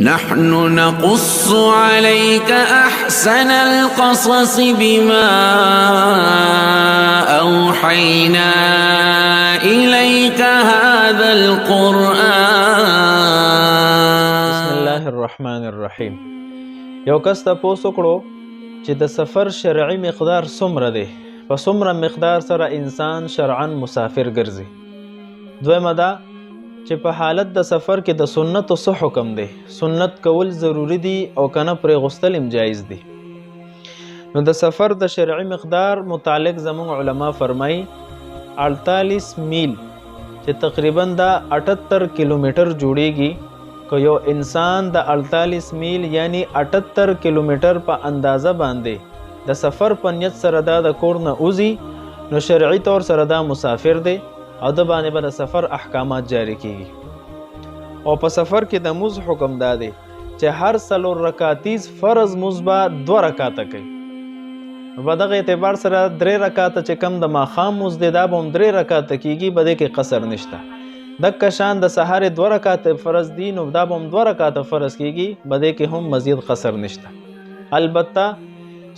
نحن نقص عليك أحسن القصص بما أوحينا إليك هذا القرآن. بسم الله الرحمن الرحیم. یو کس تاسو کړو چې د سفر شرعي مقدار څومره دی، په څومره مقدار سره انسان شرعاً مسافر ګرځي. دویمه دا چې په حالت د سفر کې د سنتو څه حکم دی، سنت کول ضروری دی او کنه پرې غوستل هم جایز دی. نو د سفر د شرعي مقدار متعلق زموږ علما فرمایي 48 میل چې تقریبا دا 78 کیلومتر جوړیږي. که یو انسان د 48 میل یعنی 78 کیلومتر په اندازه باندې د سفر په نیت سره دا د کور نه وځي، نو شرعي طور سره دا مسافر دی او د باندې به د سفر احکامات جاری کیږي. او په سفر کې د موز حکم دا دی چې هر 4 رکعتیز فرض موز به 2 رکعاته کوي. په دغه اعتبار سره 3 رکعاته چې کم د ماښام موز دی دا به هم 3 رکعاته کیږي، بده کې قصر نشته. دغه شان د سحر 2 رکعاته فرض دي نو دا به هم 2 رکعاته فرض کیږي، بده کې هم مزید قصر نشته. البته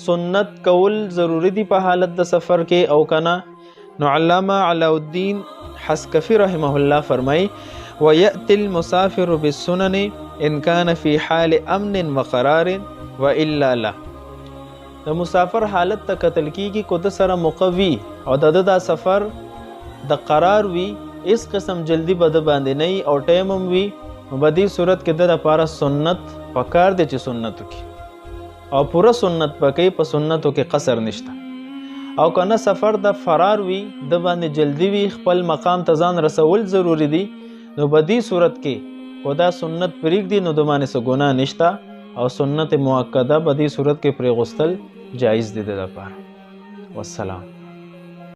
سنت کول ضروری دی په حالت د سفر کې او کنه. نو علامه علاءالدین حسکفی رحمه الله فرمای ويأتي المسافر بالسنن ان كان في حال امن وقرار والا لا. د مسافر حالت ته قتل کیږي کو د سره مقوی او د سفر د قرار وی، اس قسم جلدی بد باندې نه او ټیم هم وی، بدی صورت کې د لپاره سنت پکار دی چې سنتو کې او پورا سنت پکې په سنتو کې قصر نشته. او کنه سفر د فرار وی، د باندې جلدی وی، خپل مقام ته ځان رسول ضروری دی، نو بدی صورت کې خدا سنت پریک دی نو د باندې څه ګناه نشته او سنت مؤکده بدی صورت کې پرې غسل جایز دی د لپاره. والسلام.